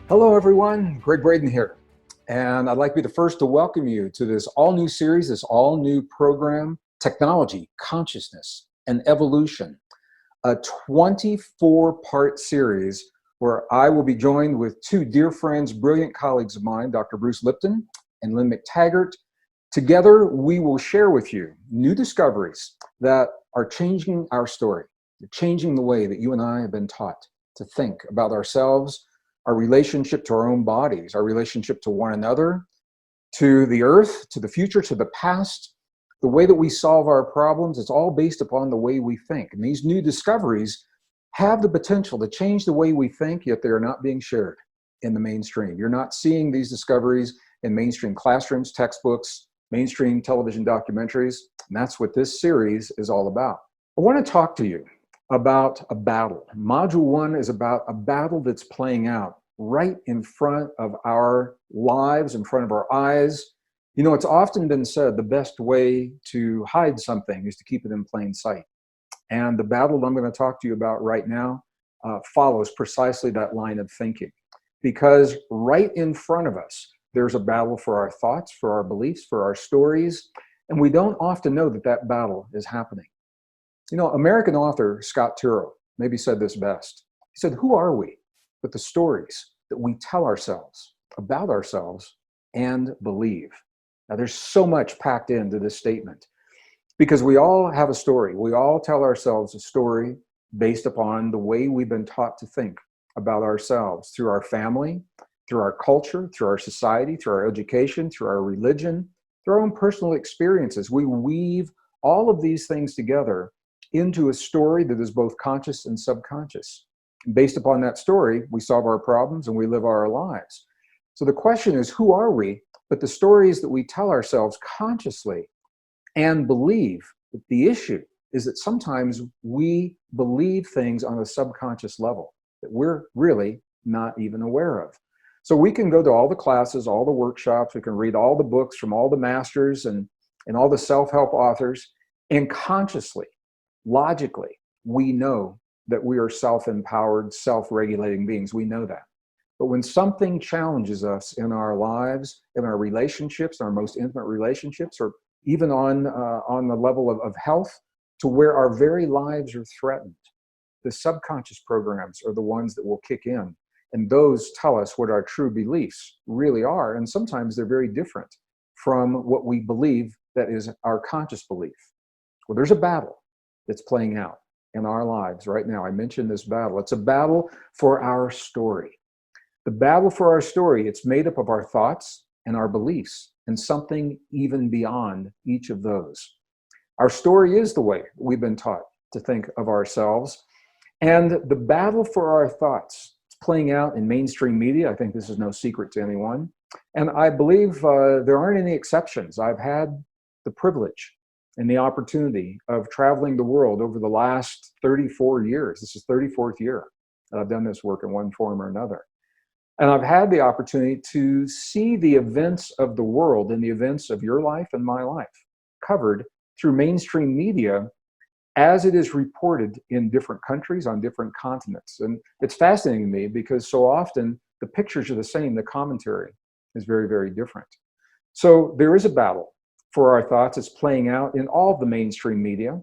Hello, everyone. Gregg Braden here. And I'd like to be the first to welcome you to this all-new series, this all-new program, Technology, Consciousness, and Evolution, a 24-part series where I will be joined with two dear friends, brilliant colleagues of mine, Dr. Bruce Lipton and Lynn McTaggart. Together, we will share with you new discoveries that are changing our story, changing the way that you and I have been taught to think about ourselves, our relationship to our own bodies, our relationship to one another, to the earth, to the future, to the past. The way that we solve our problems, it's all based upon the way we think. And these new discoveries have the potential to change the way we think, yet they are not being shared in the mainstream. You're not seeing these discoveries in mainstream classrooms, textbooks, mainstream television documentaries. And that's what this series is all about. I want to talk to you about a battle. Module 1 is about a battle that's playing out right in front of our lives, in front of our eyes. You know, it's often been said the best way to hide something is to keep it in plain sight. And the battle that I'm going to talk to you about right now follows precisely that line of thinking. Because right in front of us, there's a battle for our thoughts, for our beliefs, for our stories. And we don't often know that that battle is happening. You know, American author Scott Turow maybe said this best. He said, "Who are we but the stories that we tell ourselves about ourselves and believe?" Now, there's so much packed into this statement because we all have a story. We all tell ourselves a story based upon the way we've been taught to think about ourselves through our family, through our culture, through our society, through our education, through our religion, through our own personal experiences. We weave all of these things together into a story that is both conscious and subconscious. Based upon that story, we solve our problems and we live our lives. So the question is, who are we but the stories that we tell ourselves consciously and believe? But the issue is that sometimes we believe things on a subconscious level that we're really not even aware of. So we can go to all the classes, all the workshops, we can read all the books from all the masters and all the self-help authors, and consciously, logically, we know that we are self-empowered, self-regulating beings. We know that. But when something challenges us in our lives, in our relationships, our most intimate relationships, or even on the level of health, to where our very lives are threatened, the subconscious programs are the ones that will kick in. And those tell us what our true beliefs really are. And sometimes they're very different from what we believe that is our conscious belief. Well, there's a battle that's playing out in our lives right now. I mentioned this battle. It's a battle for our story. The battle for our story, it's made up of our thoughts and our beliefs and something even beyond each of those. Our story is the way we've been taught to think of ourselves. And the battle for our thoughts, it's playing out in mainstream media. I think this is no secret to anyone. And I believe there aren't any exceptions. I've had the privilege and the opportunity of traveling the world over the last 34 years. This is 34th year that I've done this work in one form or another. And I've had the opportunity to see the events of the world and the events of your life and my life covered through mainstream media as it is reported in different countries on different continents. And it's fascinating to me because so often the pictures are the same, the commentary is very, very different. So there is a battle for our thoughts. It's playing out in all of the mainstream media.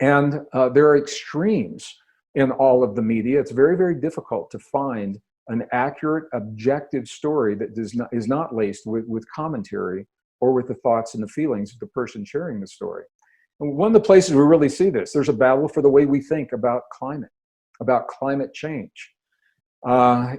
And there are extremes in all of the media. It's very, very difficult to find an accurate, objective story that is not laced with commentary or with the thoughts and the feelings of the person sharing the story. And one of the places we really see this, there's a battle for the way we think about climate change.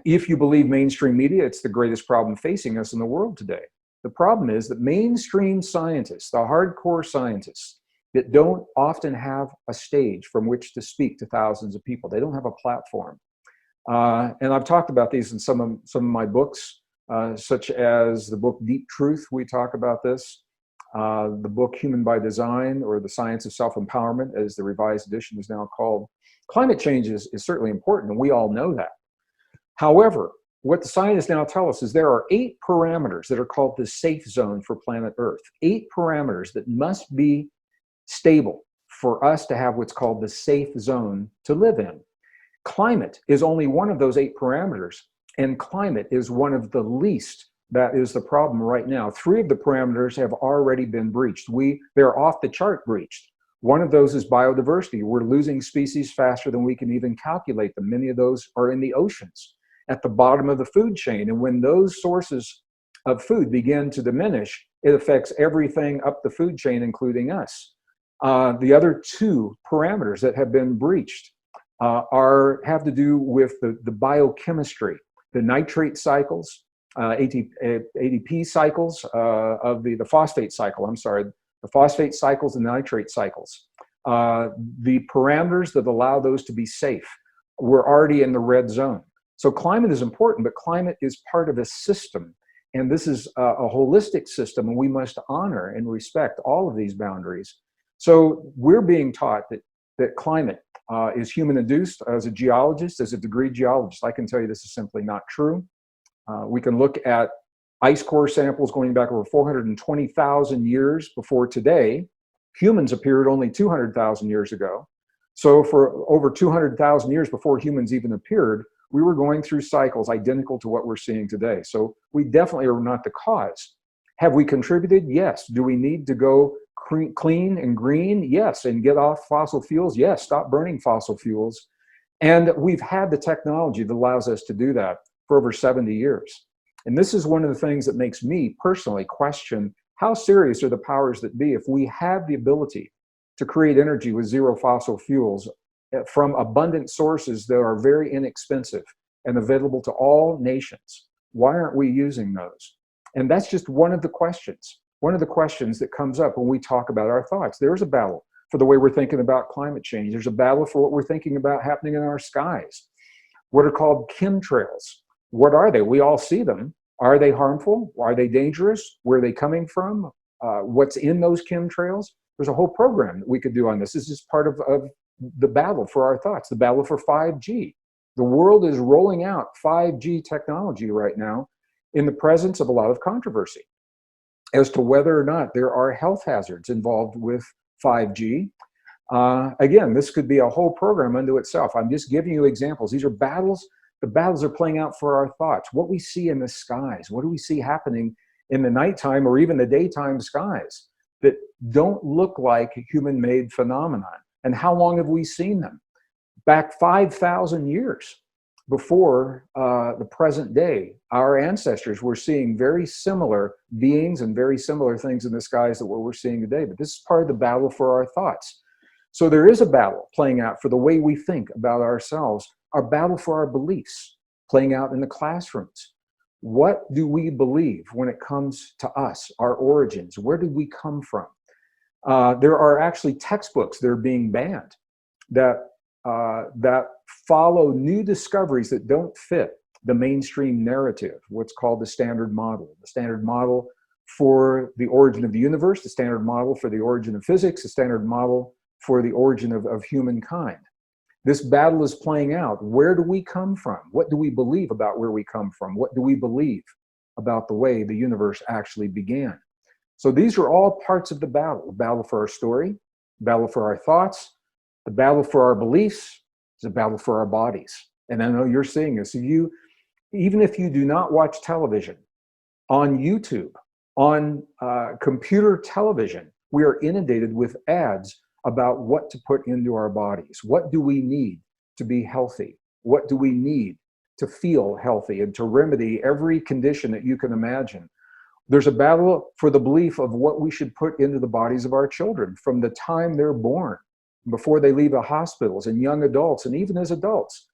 If you believe mainstream media, it's the greatest problem facing us in the world today. The problem is that mainstream scientists, the hardcore scientists, that don't often have a stage from which to speak to thousands of people. They don't have a platform. And I've talked about these in some of my books, such as the book Deep Truth. We talk about this. The book Human by Design, or The Science of Self-Empowerment, as the revised edition is now called. Climate change is certainly important, and we all know that. However, what the scientists now tell us is there are 8 parameters that are called the safe zone for planet Earth. 8 parameters that must be stable for us to have what's called the safe zone to live in. Climate is only one of those 8 parameters, and climate is one of the least. That is the problem right now. 3 of the parameters have already been breached. They're off the chart breached. One of those is biodiversity. We're losing species faster than we can even calculate them. Many of those are in the oceans, at the bottom of the food chain. And when those sources of food begin to diminish, it affects everything up the food chain, including us. The other 2 parameters that have been breached have to do with the biochemistry, the nitrate cycles, ADP cycles of the phosphate cycle, the phosphate cycles and nitrate cycles. The parameters that allow those to be safe, we're already in the red zone. So climate is important, but climate is part of a system. And this is a holistic system, and we must honor and respect all of these boundaries. So we're being taught that climate is human-induced. As a geologist, as a degree geologist, I can tell you this is simply not true. We can look at ice core samples going back over 420,000 years before today. Humans appeared only 200,000 years ago. So for over 200,000 years before humans even appeared, we were going through cycles identical to what we're seeing today. So we definitely are not the cause. Have we contributed? Yes. Do we need to go clean and green? Yes. And get off fossil fuels? Yes. Stop burning fossil fuels. And we've had the technology that allows us to do that for over 70 years. And this is one of the things that makes me personally question how serious are the powers that be if we have the ability to create energy with 0 fossil fuels from abundant sources that are very inexpensive and available to all nations. Why aren't we using those? And that's just one of the questions that comes up when we talk about our thoughts. There's a battle for the way we're thinking about climate change. There's a battle for what we're thinking about happening in our skies. What are called chemtrails? What are they? We all see them. Are they harmful? Are they dangerous? Where are they coming from? What's in those chemtrails? There's a whole program that we could do on this. This is part of the battle for our thoughts, the battle for 5G. The world is rolling out 5G technology right now in the presence of a lot of controversy as to whether or not there are health hazards involved with 5G. Again, this could be a whole program unto itself. I'm just giving you examples. These are battles. The battles are playing out for our thoughts. What we see in the skies, what do we see happening in the nighttime or even the daytime skies that don't look like human-made phenomenon? And how long have we seen them? Back 5,000 years before the present day, our ancestors were seeing very similar beings and very similar things in the skies that what we're seeing today. But this is part of the battle for our thoughts. So there is a battle playing out for the way we think about ourselves, our battle for our beliefs playing out in the classrooms. What do we believe when it comes to us, our origins? Where did we come from? There are actually textbooks that are being banned that follow new discoveries that don't fit the mainstream narrative, what's called the standard model for the origin of the universe, the standard model for the origin of physics, the standard model for the origin of humankind. This battle is playing out. Where do we come from? What do we believe about where we come from? What do we believe about the way the universe actually began? So these are all parts of the battle for our story, the battle for our thoughts, the battle for our beliefs, the battle for our bodies. And I know you're seeing this. Even if you do not watch television, on YouTube, on computer television, we are inundated with ads about what to put into our bodies. What do we need to be healthy? What do we need to feel healthy and to remedy every condition that you can imagine? There's a battle for the belief of what we should put into the bodies of our children from the time they're born, before they leave the hospitals, and young adults, and even as adults.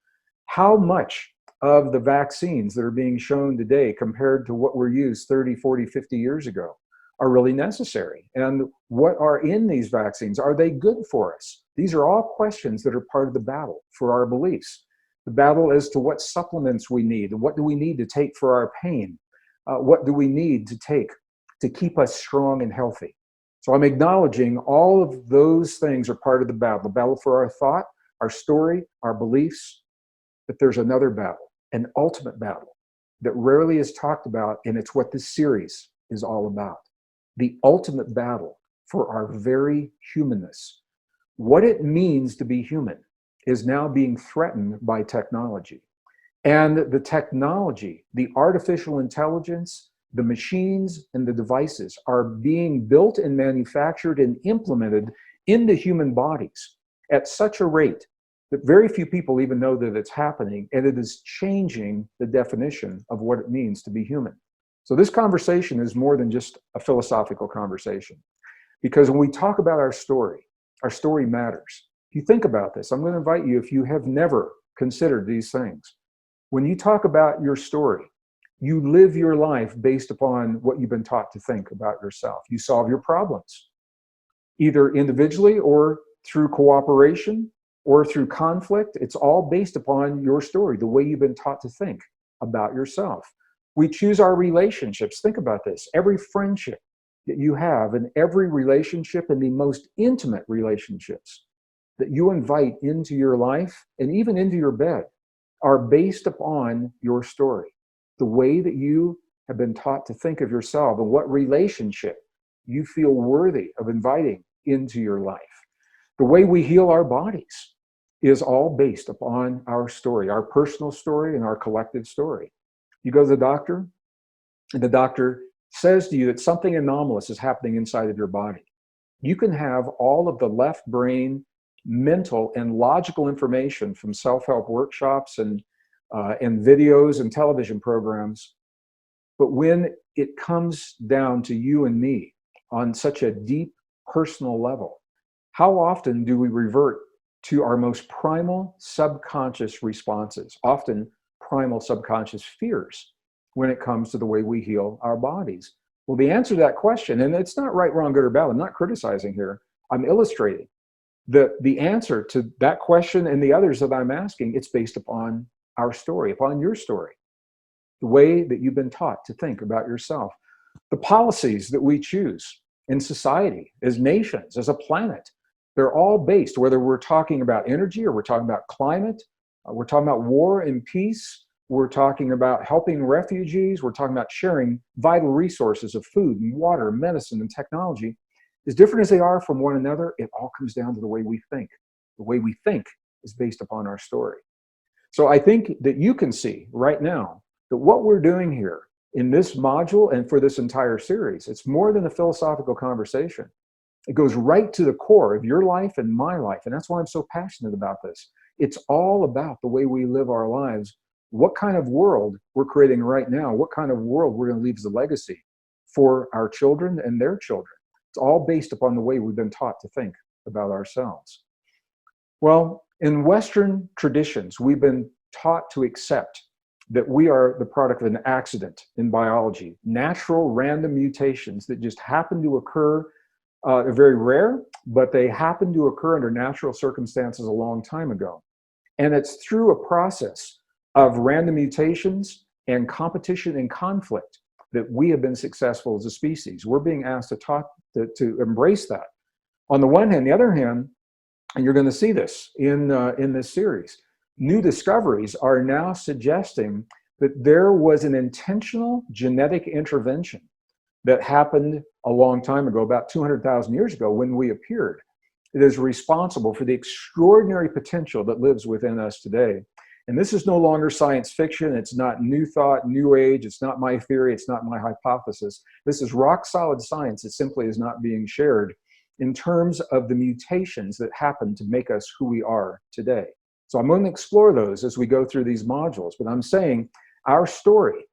How much of the vaccines that are being shown today compared to what were used 30, 40, 50 years ago are really necessary? And what are in these vaccines? Are they good for us? These are all questions that are part of the battle for our beliefs. The battle as to what supplements we need, and what do we need to take for our pain? What do we need to take to keep us strong and healthy? So I'm acknowledging all of those things are part of the battle for our thought, our story, our beliefs. But there's another battle. an ultimate battle that rarely is talked about, and it's what this series is all about. The ultimate battle for our very humanness. What it means to be human is now being threatened by technology. And the technology, the artificial intelligence, the machines and the devices are being built and manufactured and implemented into human bodies at such a rate that very few people even know that it's happening, and it is changing the definition of what it means to be human. So this conversation is more than just a philosophical conversation, because when we talk about our story matters. If you think about this, I'm going to invite you, if you have never considered these things, when you talk about your story, you live your life based upon what you've been taught to think about yourself. You solve your problems, either individually or through cooperation or through conflict. It's all based upon your story, the way you've been taught to think about yourself. We choose our relationships. Think about this. Every friendship that you have and every relationship, and the most intimate relationships that you invite into your life and even into your bed, are based upon your story, the way that you have been taught to think of yourself and what relationship you feel worthy of inviting into your life. The way we heal our bodies is all based upon our story, our personal story and our collective story. You go to the doctor, and the doctor says to you that something anomalous is happening inside of your body. You can have all of the left brain, mental and logical information from self-help workshops and videos and television programs. But when it comes down to you and me on such a deep personal level, how often do we revert to our most primal subconscious responses, often primal subconscious fears, when it comes to the way we heal our bodies? Well, the answer to that question, and it's not right, wrong, good, or bad, I'm not criticizing here, I'm illustrating. The answer to that question and the others that I'm asking, it's based upon our story, upon your story, the way that you've been taught to think about yourself. The policies that we choose in society, as nations, as a planet, they're all based, whether we're talking about energy or we're talking about climate, we're talking about war and peace, we're talking about helping refugees, we're talking about sharing vital resources of food and water, medicine and technology. As different as they are from one another, it all comes down to the way we think. The way we think is based upon our story. So I think that you can see right now that what we're doing here in this module and for this entire series, it's more than a philosophical conversation. It goes right to the core of your life and my life. And that's why I'm so passionate about this. It's all about the way we live our lives, what kind of world we're creating right now, what kind of world we're going to leave as a legacy for our children and their children. It's all based upon the way we've been taught to think about ourselves. Well, in Western traditions, we've been taught to accept that we are the product of an accident in biology, natural random mutations that just happen to occur. They're very rare, but they happen to occur under natural circumstances a long time ago. And it's through a process of random mutations and competition and conflict that we have been successful as a species. We're being asked to embrace that. On the one hand, the other hand, and you're going to see this in this series, new discoveries are now suggesting that there was an intentional genetic intervention that happened a long time ago, about 200,000 years ago when we appeared. It is responsible for the extraordinary potential that lives within us today. And this is no longer science fiction. It's not new thought, new age. It's not my theory. It's not my hypothesis. This is rock solid science. It simply is not being shared in terms of the mutations that happen to make us who we are today. So I'm going to explore those as we go through these modules. But I'm saying our story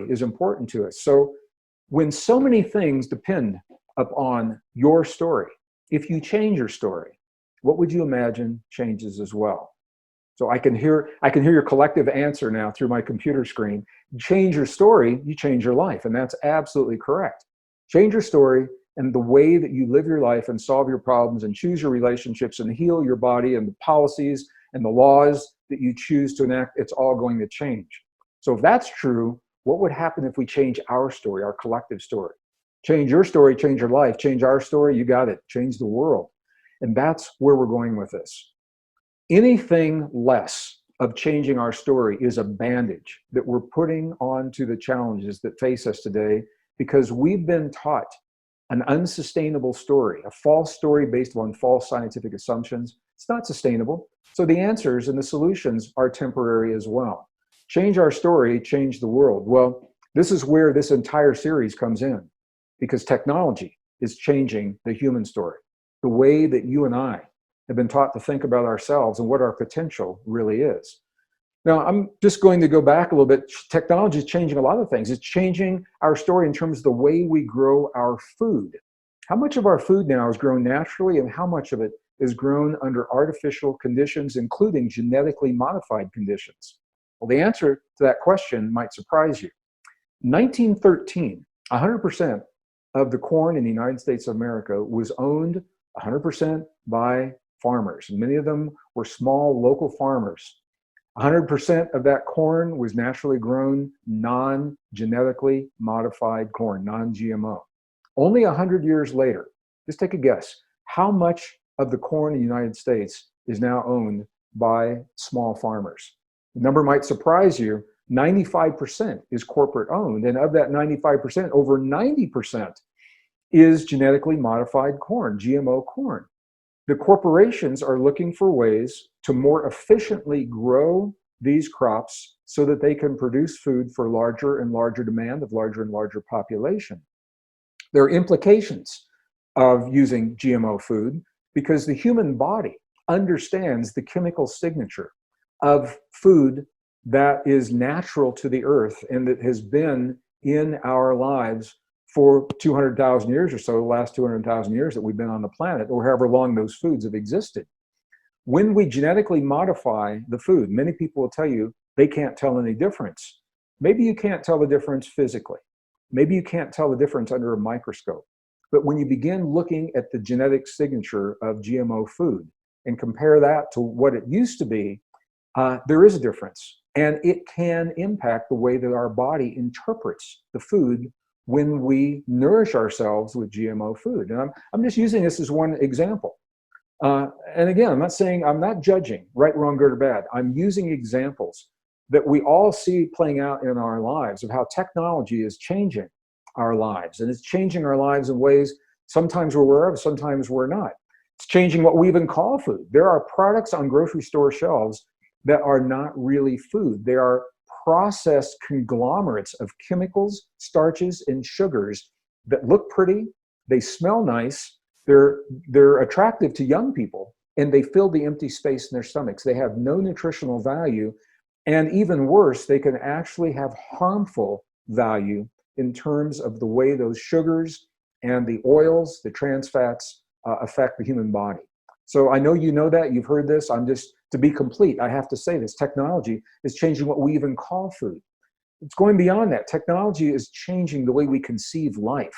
is important to us. So when so many things depend upon your story, if you change your story, what would you imagine changes as well? So I can hear your collective answer now through my computer screen. Change your story, you change your life. And that's absolutely correct. Change your story and the way that you live your life and solve your problems and choose your relationships and heal your body, and the policies and the laws that you choose to enact, it's all going to change. So if that's true, what would happen if we change our story, our collective story? Change your story, change your life. Change our story, you got it. Change the world. And that's where we're going with this. Anything less of changing our story is a bandage that we're putting onto the challenges that face us today because we've been taught an unsustainable story, a false story based on false scientific assumptions. It's not sustainable. So the answers and the solutions are temporary as well. Change our story, change the world. Well, this is where this entire series comes in, because technology is changing the human story, the way that you and I have been taught to think about ourselves and what our potential really is. Now, I'm just going to go back a little bit. Technology is changing a lot of things. It's changing our story in terms of the way we grow our food. How much of our food now is grown naturally and how much of it is grown under artificial conditions, including genetically modified conditions? Well, the answer to that question might surprise you. 1913, 100% of the corn in the United States of America was owned 100% by farmers. Many of them were small local farmers. 100% of that corn was naturally grown, non-genetically modified corn, non-GMO. Only 100 years later, just take a guess, how much of the corn in the United States is now owned by small farmers? The number might surprise you. 95% is corporate owned, and of that 95%, over 90% is genetically modified corn, GMO corn. The corporations are looking for ways to more efficiently grow these crops so that they can produce food for larger and larger demand of larger and larger population. There are implications of using GMO food because the human body understands the chemical signature of food that is natural to the earth and that has been in our lives for 200,000 years or so, the last 200,000 years that we've been on the planet, or however long those foods have existed. When we genetically modify the food, many people will tell you they can't tell any difference. Maybe you can't tell the difference physically. Maybe you can't tell the difference under a microscope. But when you begin looking at the genetic signature of GMO food and compare that to what it used to be, there is a difference. And it can impact the way that our body interprets the food when we nourish ourselves with GMO food. And I'm just using this as one example. And again, I'm not judging right, wrong, good, or bad. I'm using examples that we all see playing out in our lives of how technology is changing our lives. And it's changing our lives in ways sometimes we're aware of, sometimes we're not. It's changing what we even call food. There are products on grocery store shelves that are not really food. They are processed conglomerates of chemicals, starches, and sugars that look pretty, they smell nice, they're attractive to young people, and they fill the empty space in their stomachs. They have no nutritional value, and even worse, they can actually have harmful value in terms of the way those sugars and the oils, the trans fats, affect the human body. So I know you know that, you've heard this. To be complete, I have to say this, technology is changing what we even call food. It's going beyond that. Technology is changing the way we conceive life.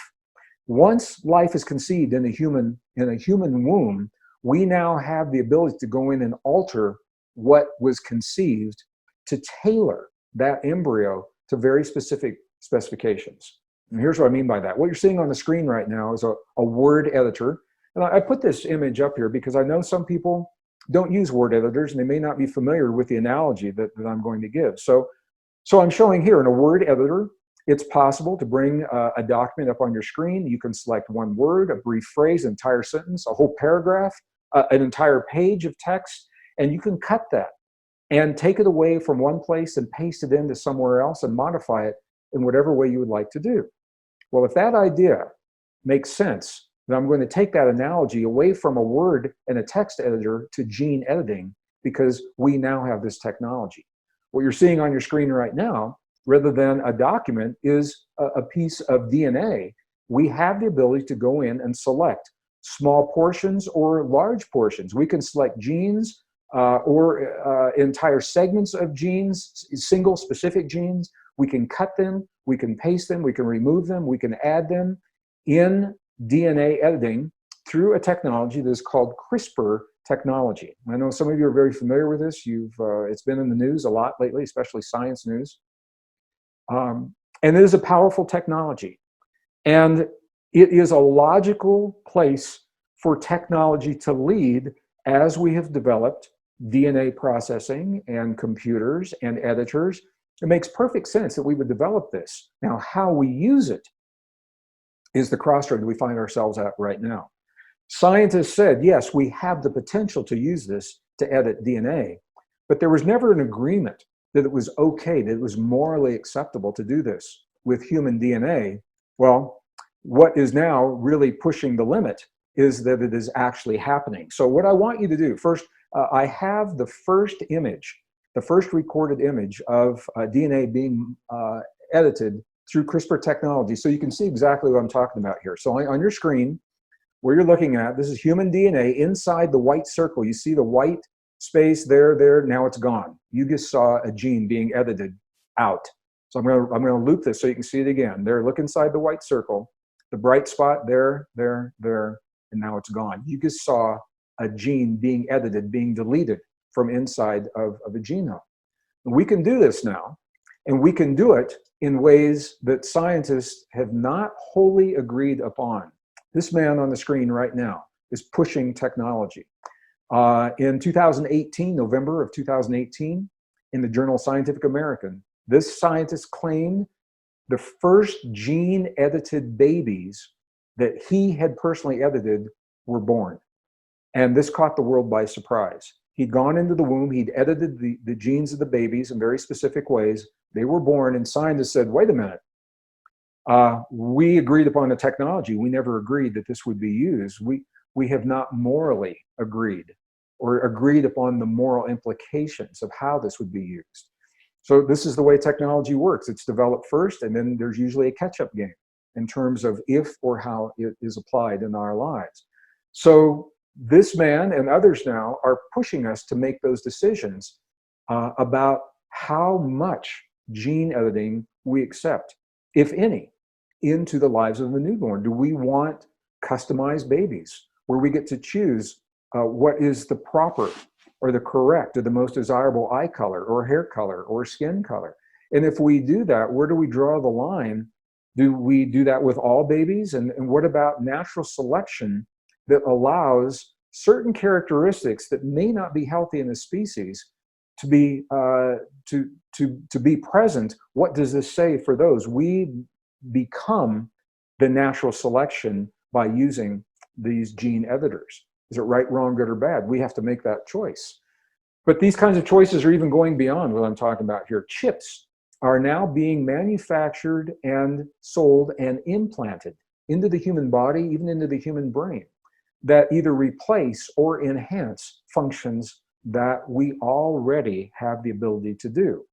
Once life is conceived in a human womb, we now have the ability to go in and alter what was conceived to tailor that embryo to very specific specifications. And here's what I mean by that. What you're seeing on the screen right now is a word editor. And I put this image up here because I know some people don't use word editors and they may not be familiar with the analogy that I'm going to give. So I'm showing here in a word editor, it's possible to bring a document up on your screen. You can select one word, a brief phrase, an entire sentence, a whole paragraph, an entire page of text, and you can cut that and take it away from one place and paste it into somewhere else and modify it in whatever way you would like to do. Well, if that idea makes sense, then I'm going to take that analogy away from a word and a text editor to gene editing because we now have this technology. What you're seeing on your screen right now, rather than a document, is a piece of DNA. We have the ability to go in and select small portions or large portions. We can select genes or entire segments of genes, single specific genes. We can cut them, we can paste them, we can remove them, we can add them in DNA editing through a technology that is called CRISPR technology. I know some of you are very familiar with this. It's been in the news a lot lately, especially science news. And it is a powerful technology. And it is a logical place for technology to lead as we have developed DNA processing and computers and editors. It makes perfect sense that we would develop this. Now, how we use it is the crossroad that we find ourselves at right now. Scientists said, yes, we have the potential to use this to edit DNA, but there was never an agreement that it was okay, that it was morally acceptable to do this with human DNA. Well, what is now really pushing the limit is that it is actually happening. So what I want you to do, first, I have the first image, the first recorded image of DNA being edited through CRISPR technology. So you can see exactly what I'm talking about here. So on your screen, where you're looking at, this is human DNA inside the white circle. You see the white space there, now it's gone. You just saw a gene being edited out. So I'm gonna loop this so you can see it again. There, look inside the white circle, the bright spot there, and now it's gone. You just saw a gene being edited, being deleted from inside of a genome. And we can do this now, and we can do it in ways that scientists have not wholly agreed upon. This man on the screen right now is pushing technology. In 2018, November of 2018, in the journal Scientific American, this scientist claimed the first gene-edited babies that he had personally edited were born. And this caught the world by surprise. He'd gone into the womb, he'd edited the genes of the babies in very specific ways. They were born, and scientists said, wait a minute, we agreed upon the technology. We never agreed that this would be used. We have not morally agreed or agreed upon the moral implications of how this would be used. So this is the way technology works. It's developed first, and then there's usually a catch-up game in terms of if or how it is applied in our lives. So this man and others now are pushing us to make those decisions about how much gene editing we accept, if any, into the lives of the newborn. Do we want customized babies where we get to choose what is the proper or the correct or the most desirable eye color or hair color or skin color? And if we do that, where do we draw the line? Do we do that with all babies? And what about natural selection that allows certain characteristics that may not be healthy in a species to be present? What does this say for those? We become the natural selection by using these gene editors. Is it right, wrong, good, or bad? We have to make that choice. But these kinds of choices are even going beyond what I'm talking about here. Chips are now being manufactured and sold and implanted into the human body, even into the human brain, that either replace or enhance functions that we already have the ability to do.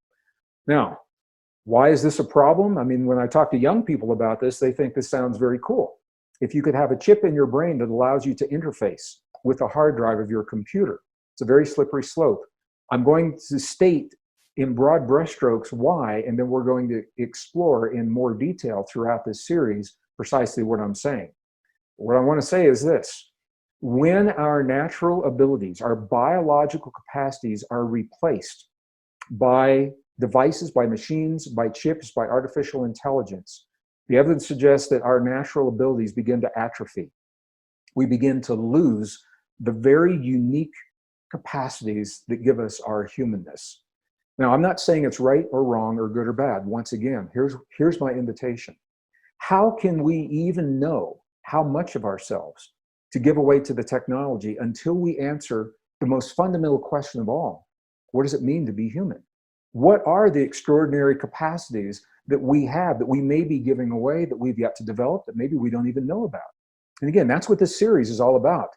Now, why is this a problem? I mean, when I talk to young people about this, they think this sounds very cool. If you could have a chip in your brain that allows you to interface with the hard drive of your computer, it's a very slippery slope. I'm going to state in broad brushstrokes why, and then we're going to explore in more detail throughout this series precisely what I'm saying. What I want to say is this: when our natural abilities, our biological capacities are replaced by devices, by machines, by chips, by artificial intelligence, the evidence suggests that our natural abilities begin to atrophy. We begin to lose the very unique capacities that give us our humanness. Now, I'm not saying it's right or wrong or good or bad. Once again, here's my invitation. How can we even know how much of ourselves to give away to the technology until we answer the most fundamental question of all? What does it mean to be human? What are the extraordinary capacities that we have that we may be giving away, that we've yet to develop, that maybe we don't even know about? And again, that's what this series is all about.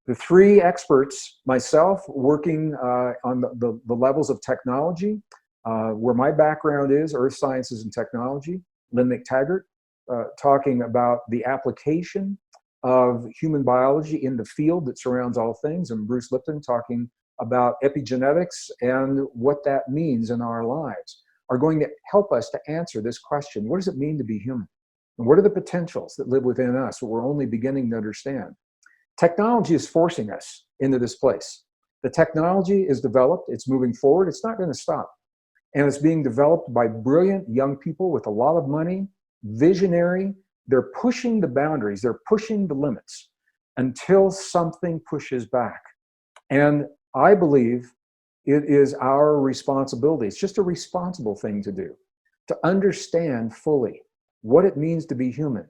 The three experts, myself, working on the levels of technology, where my background is, earth sciences and technology. Lynn McTaggart, talking about the application of human biology in the field that surrounds all things, and Bruce Lipton talking about epigenetics and what that means in our lives, are going to help us to answer this question: what does it mean to be human? And what are the potentials that live within us that we're only beginning to understand? Technology is forcing us into this place. The technology is developed, it's moving forward, it's not going to stop. And it's being developed by brilliant young people with a lot of money, visionary. They're pushing the boundaries, they're pushing the limits until something pushes back. And I believe it is our responsibility. It's just a responsible thing to do, to understand fully what it means to be human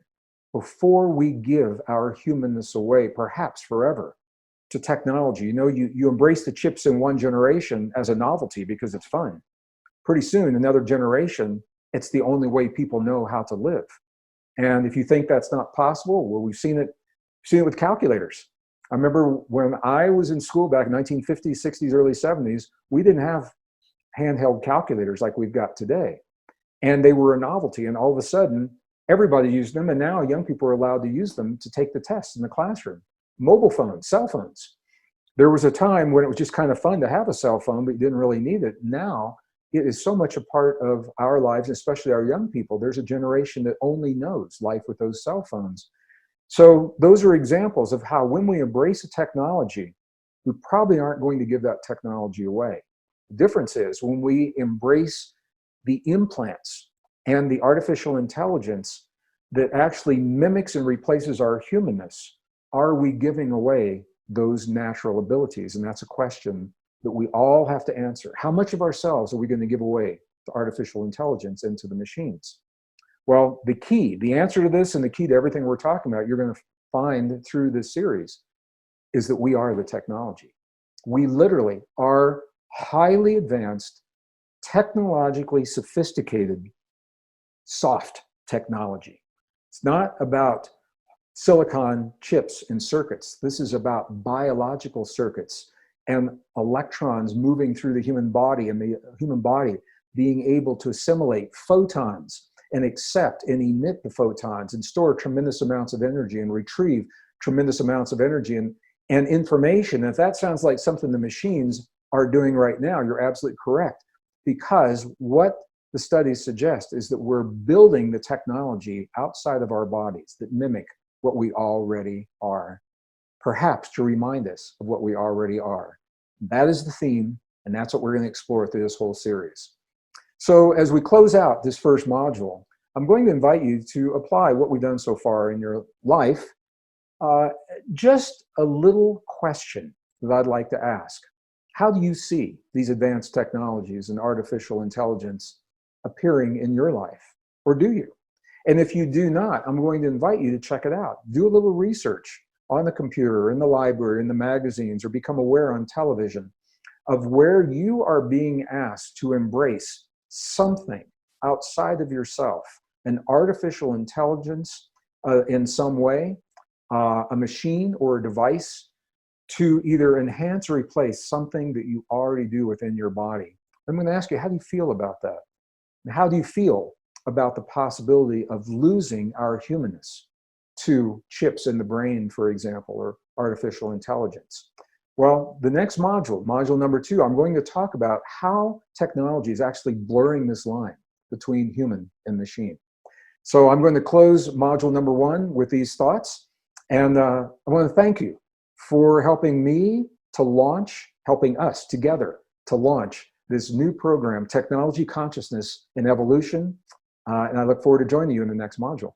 before we give our humanness away, perhaps forever, to technology. You know, you embrace the chips in one generation as a novelty because it's fun. Pretty soon, another generation, it's the only way people know how to live. And if you think that's not possible, well, we've seen it with calculators. I remember when I was in school back in 1950s, 60s, early 70s, we didn't have handheld calculators like we've got today. And they were a novelty. And all of a sudden, everybody used them. And now young people are allowed to use them to take the tests in the classroom. Mobile phones, cell phones. There was a time when it was just kind of fun to have a cell phone, but you didn't really need it. Now, it is so much a part of our lives, especially our young people. There's a generation that only knows life with those cell phones. So those are examples of how when we embrace a technology, we probably aren't going to give that technology away. The difference is when we embrace the implants and the artificial intelligence that actually mimics and replaces our humanness, are we giving away those natural abilities? And that's a question that we all have to answer. How much of ourselves are we going to give away to artificial intelligence and to the machines? Well, the answer to this and the key to everything we're talking about, you're going to find through this series, is that we are the technology. We literally are highly advanced, technologically sophisticated, soft technology. It's not about silicon chips and circuits. This is about biological circuits and electrons moving through the human body, and the human body being able to assimilate photons and accept and emit the photons and store tremendous amounts of energy and retrieve tremendous amounts of energy and information. And if that sounds like something the machines are doing right now, you're absolutely correct. Because what the studies suggest is that we're building the technology outside of our bodies that mimic what we already are, perhaps to remind us of what we already are. That is the theme, and that's what we're going to explore through this whole series. So as we close out this first module, I'm going to invite you to apply what we've done so far in your life. Just a little question that I'd like to ask. How do you see these advanced technologies and artificial intelligence appearing in your life? Or do you? And if you do not, I'm going to invite you to check it out. Do a little research on the computer, in the library, in the magazines, or become aware on television of where you are being asked to embrace something outside of yourself, an artificial intelligence in some way, a machine or a device, to either enhance or replace something that you already do within your body. I'm going to ask you, how do you feel about that? And how do you feel about the possibility of losing our humanness to chips in the brain, for example, or artificial intelligence? Well, the next module, module number 2, I'm going to talk about how technology is actually blurring this line between human and machine. So I'm going to close module number 1 with these thoughts. And I want to thank you for helping me to launch, helping us together to launch this new program, Technology, Consciousness, and Evolution. And I look forward to joining you in the next module.